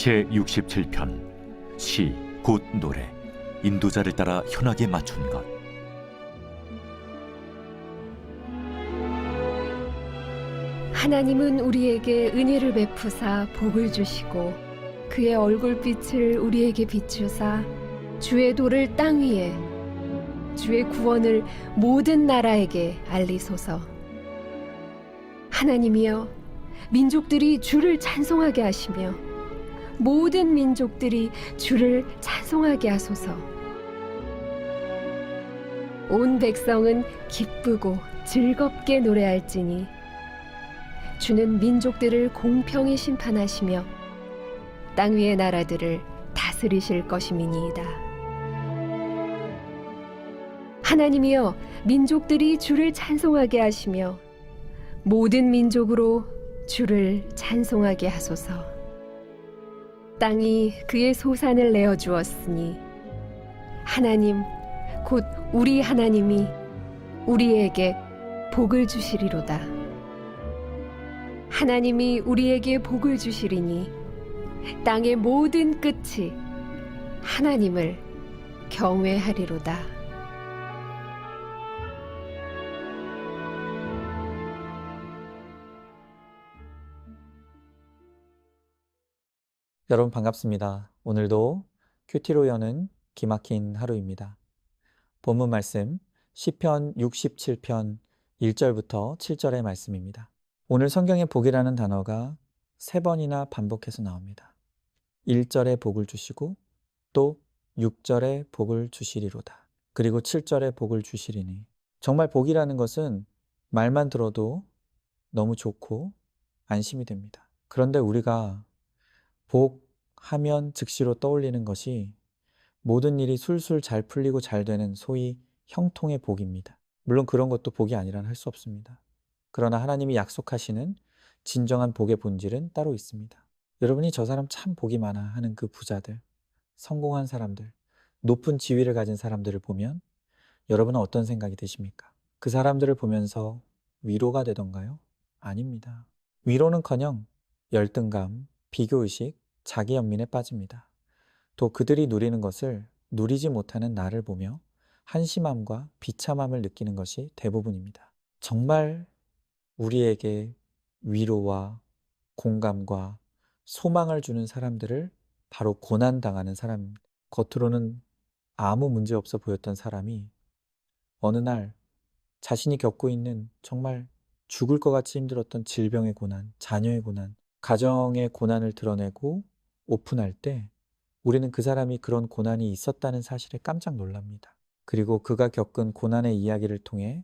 제67편 시 곧 노래 인도자를 따라 현악에 맞춘 것. 하나님은 우리에게 은혜를 베푸사 복을 주시고 그의 얼굴빛을 우리에게 비추사 주의 도를 땅 위에 주의 구원을 모든 나라에게 알리소서. 하나님이여, 민족들이 주를 찬송하게 하시며 모든 민족들이 주를 찬송하게 하소서. 온 백성은 기쁘고 즐겁게 노래할지니 주는 민족들을 공평히 심판하시며 땅 위의 나라들을 다스리실 것임이니이다. 하나님이여, 민족들이 주를 찬송하게 하시며 모든 민족으로 주를 찬송하게 하소서. 땅이 그의 소산을 내어 주었으니 하나님 곧 우리 하나님이 우리에게 복을 주시리로다. 하나님이 우리에게 복을 주시리니 땅의 모든 끝이 하나님을 경외하리로다. 여러분 반갑습니다. 오늘도 큐티로 여는 기막힌 하루입니다. 본문 말씀 시편 67편 1절부터 7절의 말씀입니다. 오늘 성경에 복이라는 단어가 3번이나 반복해서 나옵니다. 1절에 복을 주시고 또 6절에 복을 주시리로다. 그리고 7절에 복을 주시리니. 정말 복이라는 것은 말만 들어도 너무 좋고 안심이 됩니다. 그런데 우리가 복 하면 즉시로 떠올리는 것이 모든 일이 술술 잘 풀리고 잘 되는 소위 형통의 복입니다. 물론 그런 것도 복이 아니라는 할 수 없습니다. 그러나 하나님이 약속하시는 진정한 복의 본질은 따로 있습니다. 여러분이 저 사람 참 복이 많아 하는 그 부자들, 성공한 사람들, 높은 지위를 가진 사람들을 보면 여러분은 어떤 생각이 드십니까? 그 사람들을 보면서 위로가 되던가요? 아닙니다. 위로는커녕 열등감, 비교의식, 자기 연민에 빠집니다. 또 그들이 누리는 것을 누리지 못하는 나를 보며 한심함과 비참함을 느끼는 것이 대부분입니다. 정말 우리에게 위로와 공감과 소망을 주는 사람들을 바로 고난당하는 사람입니다. 겉으로는 아무 문제 없어 보였던 사람이 어느 날 자신이 겪고 있는 정말 죽을 것 같이 힘들었던 질병의 고난, 자녀의 고난, 가정의 고난을 드러내고 오픈할 때 우리는 그 사람이 그런 고난이 있었다는 사실에 깜짝 놀랍니다. 그리고 그가 겪은 고난의 이야기를 통해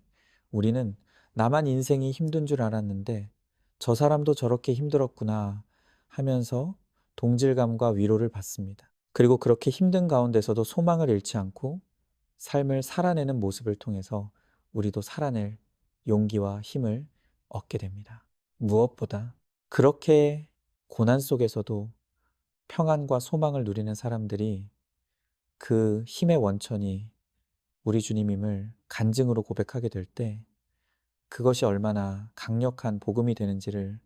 우리는 나만 인생이 힘든 줄 알았는데 저 사람도 저렇게 힘들었구나 하면서 동질감과 위로를 받습니다. 그리고 그렇게 힘든 가운데서도 소망을 잃지 않고 삶을 살아내는 모습을 통해서 우리도 살아낼 용기와 힘을 얻게 됩니다. 무엇보다 그렇게 고난 속에서도 평안과 소망을 누리는 사람들이 그 힘의 원천이 우리 주님임을 간증으로 고백하게 될 때 그것이 얼마나 강력한 복음이 되는지를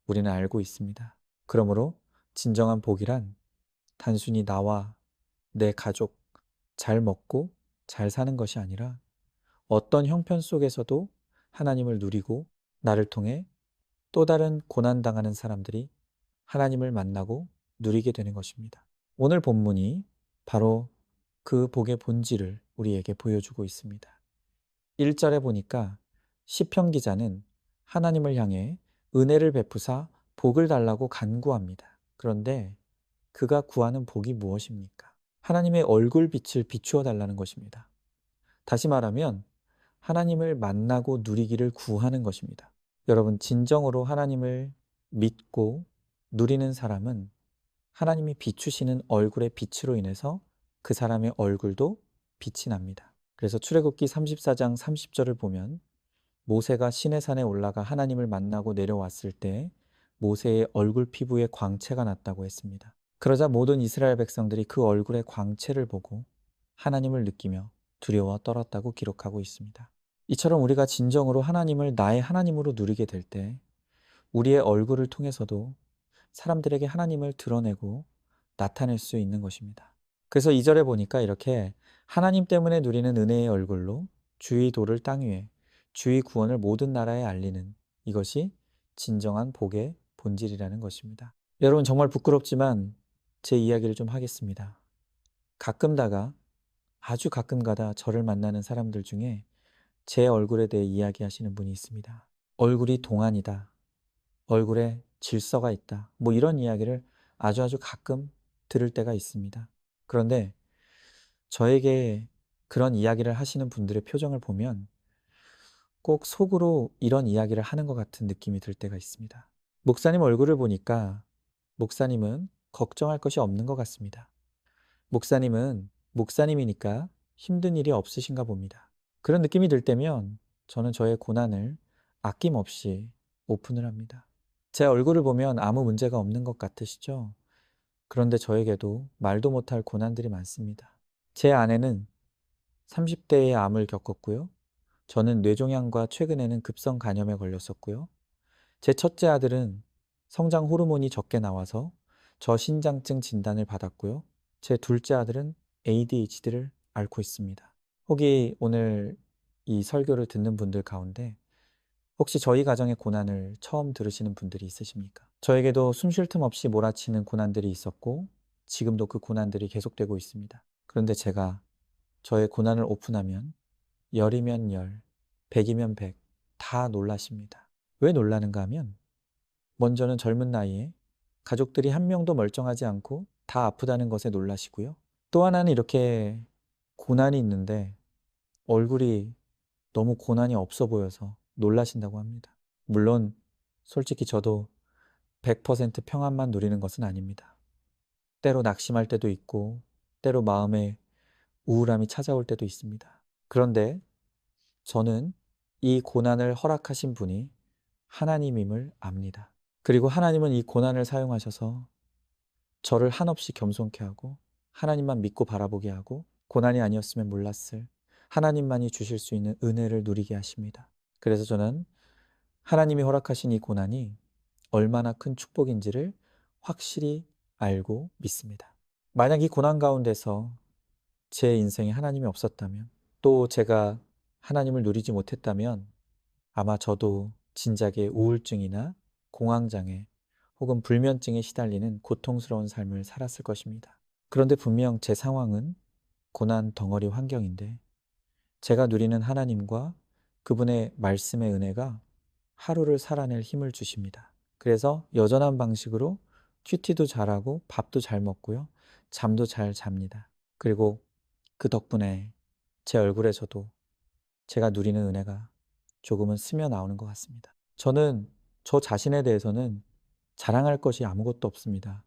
우리는 알고 있습니다. 그러므로 진정한 복이란 단순히 나와 내 가족 잘 먹고 잘 사는 것이 아니라 어떤 형편 속에서도 하나님을 누리고 나를 통해 또 다른 고난당하는 사람들이 하나님을 만나고 누리게 되는 것입니다. 오늘 본문이 바로 그 복의 본질을 우리에게 보여주고 있습니다. 1절에 보니까 시편 기자는 하나님을 향해 은혜를 베푸사 복을 달라고 간구합니다. 그런데 그가 구하는 복이 무엇입니까? 하나님의 얼굴빛을 비추어 달라는 것입니다. 다시 말하면 하나님을 만나고 누리기를 구하는 것입니다. 여러분, 진정으로 하나님을 믿고 누리는 사람은 하나님이 비추시는 얼굴의 빛으로 인해서 그 사람의 얼굴도 빛이 납니다. 그래서 출애굽기 34장 30절을 보면 모세가 시내산에 올라가 하나님을 만나고 내려왔을 때 모세의 얼굴 피부에 광채가 났다고 했습니다. 그러자 모든 이스라엘 백성들이 그 얼굴의 광채를 보고 하나님을 느끼며 두려워 떨었다고 기록하고 있습니다. 이처럼 우리가 진정으로 하나님을 나의 하나님으로 누리게 될 때 우리의 얼굴을 통해서도 사람들에게 하나님을 드러내고 나타낼 수 있는 것입니다. 그래서 2절에 보니까 이렇게 하나님 때문에 누리는 은혜의 얼굴로 주의 도를 땅 위에 주의 구원을 모든 나라에 알리는 이것이 진정한 복의 본질이라는 것입니다. 여러분 정말 부끄럽지만 제 이야기를 좀 하겠습니다. 가끔다가 아주 가끔가다 저를 만나는 사람들 중에 제 얼굴에 대해 이야기하시는 분이 있습니다. 얼굴이 동안이다. 얼굴에 질서가 있다. 뭐 이런 이야기를 아주 가끔 들을 때가 있습니다. 그런데 저에게 그런 이야기를 하시는 분들의 표정을 보면 꼭 속으로 이런 이야기를 하는 것 같은 느낌이 들 때가 있습니다. 목사님 얼굴을 보니까 목사님은 걱정할 것이 없는 것 같습니다. 목사님은 목사님이니까 힘든 일이 없으신가 봅니다. 그런 느낌이 들 때면 저는 저의 고난을 아낌없이 오픈을 합니다. 제 얼굴을 보면 아무 문제가 없는 것 같으시죠? 그런데 저에게도 말도 못할 고난들이 많습니다. 제 아내는 30대에 암을 겪었고요. 저는 뇌종양과 최근에는 급성 간염에 걸렸었고요. 제 첫째 아들은 성장 호르몬이 적게 나와서 저신장증 진단을 받았고요. 제 둘째 아들은 ADHD를 앓고 있습니다. 혹시 오늘 이 설교를 듣는 분들 가운데 혹시 저희 가정의 고난을 처음 들으시는 분들이 있으십니까? 저에게도 숨 쉴 틈 없이 몰아치는 고난들이 있었고 지금도 그 고난들이 계속되고 있습니다. 그런데 제가 저의 고난을 오픈하면 열이면 열, 백이면 백, 다 놀라십니다. 왜 놀라는가 하면 먼저는 젊은 나이에 가족들이 한 명도 멀쩡하지 않고 다 아프다는 것에 놀라시고요. 또 하나는 이렇게 고난이 있는데 얼굴이 너무 고난이 없어 보여서 놀라신다고 합니다. 물론 솔직히 저도 100% 평안만 누리는 것은 아닙니다. 때로 낙심할 때도 있고 때로 마음에 우울함이 찾아올 때도 있습니다. 그런데 저는 이 고난을 허락하신 분이 하나님임을 압니다. 그리고 하나님은 이 고난을 사용하셔서 저를 한없이 겸손케 하고 하나님만 믿고 바라보게 하고 고난이 아니었으면 몰랐을 하나님만이 주실 수 있는 은혜를 누리게 하십니다. 그래서 저는 하나님이 허락하신 이 고난이 얼마나 큰 축복인지를 확실히 알고 믿습니다. 만약 이 고난 가운데서 제 인생에 하나님이 없었다면 또 제가 하나님을 누리지 못했다면 아마 저도 진작에 우울증이나 공황장애 혹은 불면증에 시달리는 고통스러운 삶을 살았을 것입니다. 그런데 분명 제 상황은 고난 덩어리 환경인데 제가 누리는 하나님과 그분의 말씀의 은혜가 하루를 살아낼 힘을 주십니다. 그래서 여전한 방식으로 큐티도 잘하고 밥도 잘 먹고요. 잠도 잘 잡니다. 그리고 그 덕분에 제 얼굴에서도 제가 누리는 은혜가 조금은 스며 나오는 것 같습니다. 저는 저 자신에 대해서는 자랑할 것이 아무것도 없습니다.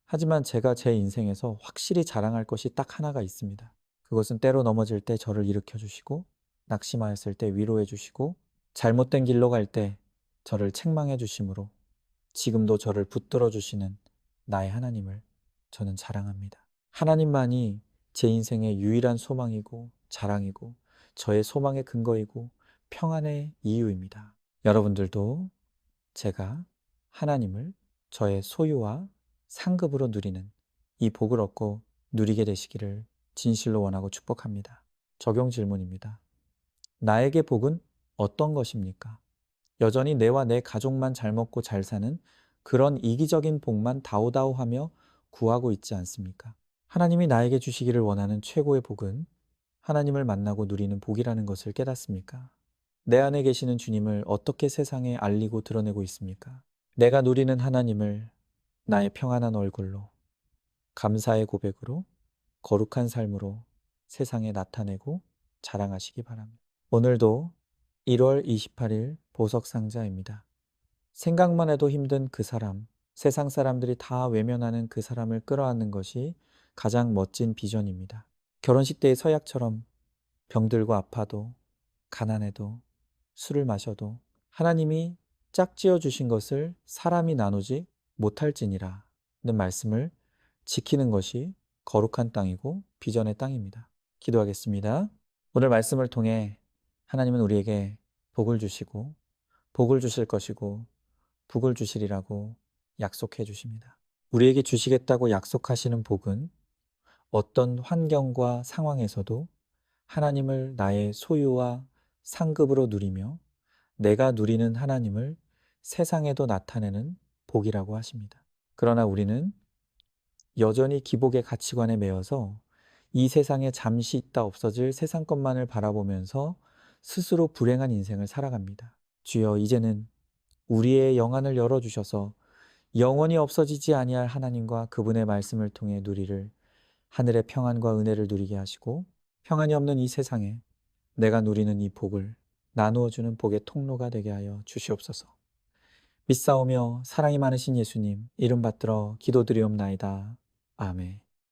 하지만 제가 제 인생에서 확실히 자랑할 것이 딱 하나가 있습니다. 그것은 때로 넘어질 때 저를 일으켜 주시고 낙심하였을 때 위로해 주시고 잘못된 길로 갈 때 저를 책망해 주심으로 지금도 저를 붙들어 주시는 나의 하나님을 저는 자랑합니다. 하나님만이 제 인생의 유일한 소망이고 자랑이고 저의 소망의 근거이고 평안의 이유입니다. 여러분들도 제가 하나님을 저의 소유와 상급으로 누리는 이 복을 얻고 누리게 되시기를 진실로 원하고 축복합니다. 적용 질문입니다. 나에게 복은 어떤 것입니까? 여전히 내와 내 가족만 잘 먹고 잘 사는 그런 이기적인 복만 다오다오하며 구하고 있지 않습니까? 하나님이 나에게 주시기를 원하는 최고의 복은 하나님을 만나고 누리는 복이라는 것을 깨닫습니까? 내 안에 계시는 주님을 어떻게 세상에 알리고 드러내고 있습니까? 내가 누리는 하나님을 나의 평안한 얼굴로, 감사의 고백으로, 거룩한 삶으로 세상에 나타내고 자랑하시기 바랍니다. 오늘도 1월 28일 보석상자입니다. 생각만 해도 힘든 그 사람, 세상 사람들이 다 외면하는 그 사람을 끌어안는 것이 가장 멋진 비전입니다. 결혼식 때의 서약처럼 병들고 아파도 가난해도 술을 마셔도 하나님이 짝지어 주신 것을 사람이 나누지 못할지니라 는 말씀을 지키는 것이 거룩한 땅이고 비전의 땅입니다. 기도하겠습니다. 오늘 말씀을 통해 하나님은 우리에게 복을 주시고 복을 주실 것이고 복을 주시리라고 약속해 주십니다. 우리에게 주시겠다고 약속하시는 복은 어떤 환경과 상황에서도 하나님을 나의 소유와 상급으로 누리며 내가 누리는 하나님을 세상에도 나타내는 복이라고 하십니다. 그러나 우리는 여전히 기복의 가치관에 매여서 이 세상에 잠시 있다 없어질 세상 것만을 바라보면서 스스로 불행한 인생을 살아갑니다. 주여, 이제는 우리의 영안을 열어주셔서 영원히 없어지지 아니할 하나님과 그분의 말씀을 통해 누리를 하늘의 평안과 은혜를 누리게 하시고 평안이 없는 이 세상에 내가 누리는 이 복을 나누어주는 복의 통로가 되게 하여 주시옵소서. 믿사오며 사랑이 많으신 예수님 이름 받들어 기도드리옵나이다. 아멘.